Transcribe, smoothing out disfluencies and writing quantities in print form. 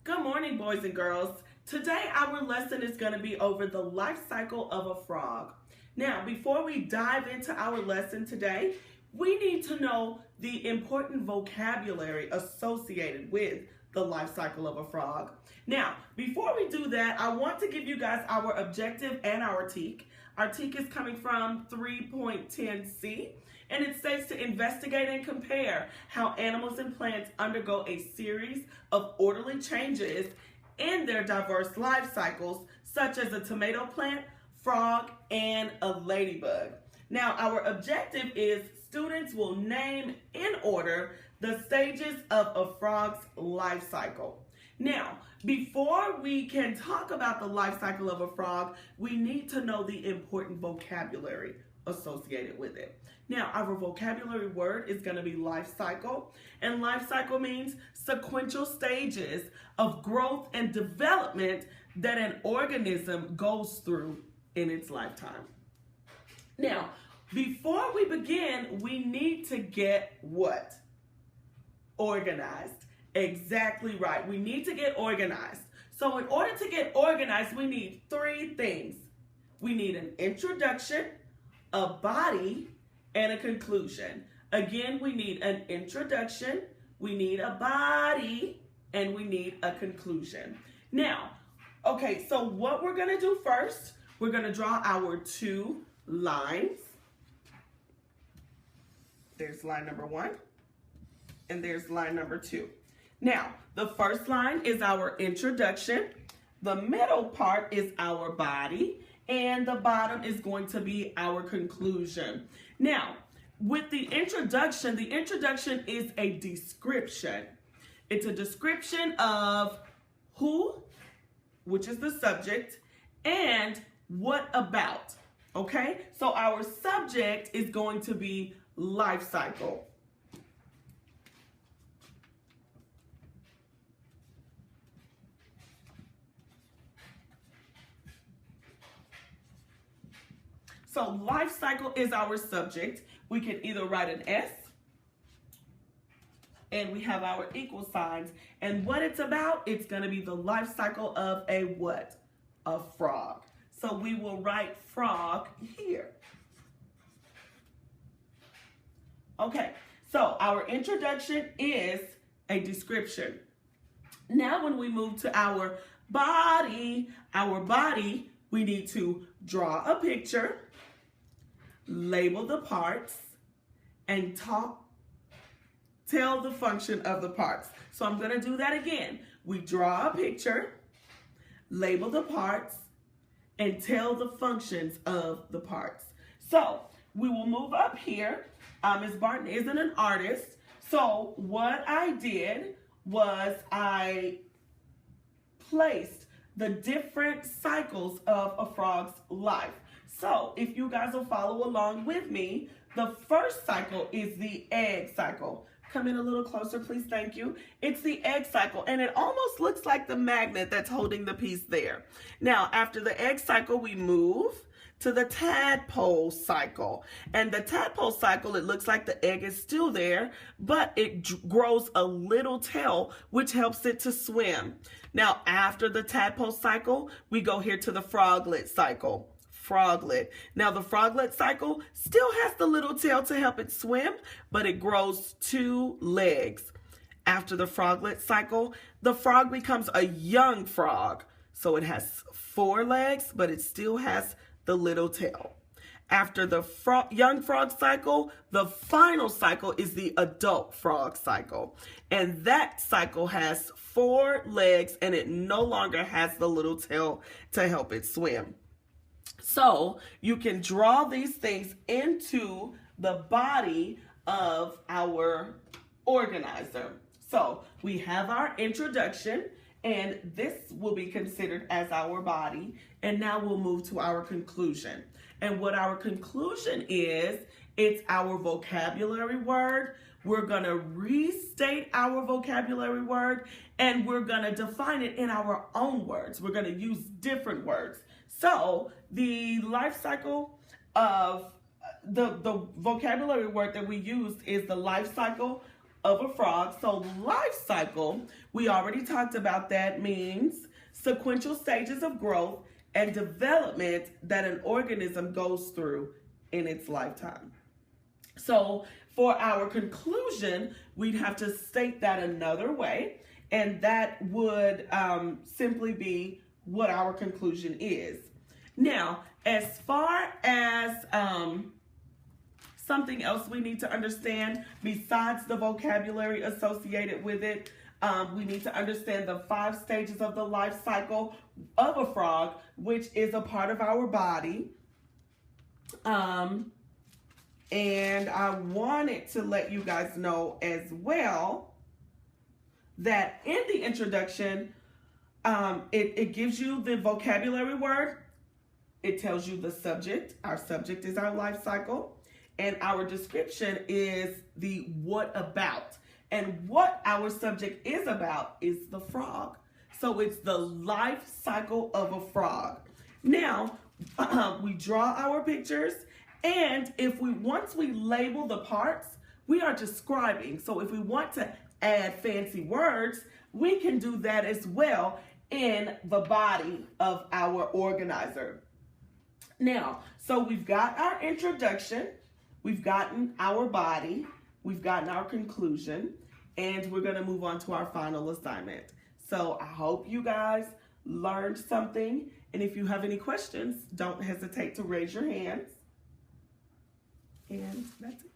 Good morning, boys and girls. Today, our lesson is going to be over the life cycle of a frog. Now, before we dive into our lesson today, we need to know the important vocabulary associated with the life cycle of a frog. Now, before we do that, I want to give you guys our objective and our TEK. Our TEK is coming from 3.10c, and it states to investigate and compare how animals and plants undergo a series of orderly changes in their diverse life cycles, such as a tomato plant, frog, and a ladybug. Now, our objective is students will name in order the stages of a frog's life cycle. Now, before we can talk about the life cycle of a frog, we need to know the important vocabulary associated with it. Now, our vocabulary word is going to be life cycle, and life cycle means sequential stages of growth and development that an organism goes through in its lifetime. Now, before we begin, we need to get what? Organized. Exactly right. We need to get organized. So in order to get organized, we need three things. We need an introduction, a body, and a conclusion. Again, we need an introduction, we need a body, and we need a conclusion. Now, okay, so what we're going to do first, we're going to draw our two lines. There's line number 1, and there's line number 2. Now, the first line is our introduction, the middle part is our body, and the bottom is going to be our conclusion. Now, with the introduction is a description. It's a description of who, which is the subject, and what about, okay? So our subject is going to be life cycle. So life cycle is our subject. We can either write an S, and we have our equal signs. And what it's about, it's going to be the life cycle of a what? A frog. So we will write frog here. Okay, so our introduction is a description. Now when we move to our body, we need to draw a picture, label the parts, and tell the function of the parts. So I'm going to do that again. We draw a picture, label the parts, and tell the functions of the parts. So we will move up here. Ms. Barton isn't an artist, so what I did was I placed the different cycles of a frog's life. So if you guys will follow along with me, the first cycle is the egg cycle. Come in a little closer, please. Thank you. It's the egg cycle, and it almost looks like the magnet that's holding the piece there. Now, after the egg cycle, we move to the tadpole cycle. And the tadpole cycle, it looks like the egg is still there, but it grows a little tail, which helps it to swim. Now, after the tadpole cycle, we go here to the froglet cycle. Froglet. Now the froglet cycle still has the little tail to help it swim, but it grows 2 legs. After the froglet cycle, the frog becomes a young frog. So it has 4 legs, but it still has the little tail. After the young frog cycle, the final cycle is the adult frog cycle. And that cycle has 4 legs, and it no longer has the little tail to help it swim. So you can draw these things into the body of our organizer. So we have our introduction, and this will be considered as our body. And now we'll move to our conclusion. And what our conclusion is, it's our vocabulary word. We're going to restate our vocabulary word, and we're going to define it in our own words. We're going to use different words. So the life cycle of the vocabulary word that we used is the life cycle of a frog. So life cycle, we already talked about that, means sequential stages of growth and development that an organism goes through in its lifetime. So for our conclusion, we'd have to state that another way, and that would simply be what our conclusion is. Now, as far as something else we need to understand besides the vocabulary associated with it, we need to understand the 5 stages of the life cycle of a frog, which is a part of our body. And I wanted to let you guys know as well that in the introduction, it gives you the vocabulary word. It tells you the subject. Our subject is our life cycle. And our description is the what about. And what our subject is about is the frog. So it's the life cycle of a frog. Now, we draw our pictures. And once we label the parts, we are describing. So if we want to add fancy words, we can do that as well in the body of our organizer. Now, so we've got our introduction, we've gotten our body, we've gotten our conclusion, and we're going to move on to our final assignment. So I hope you guys learned something. And if you have any questions, don't hesitate to raise your hands. And that's it.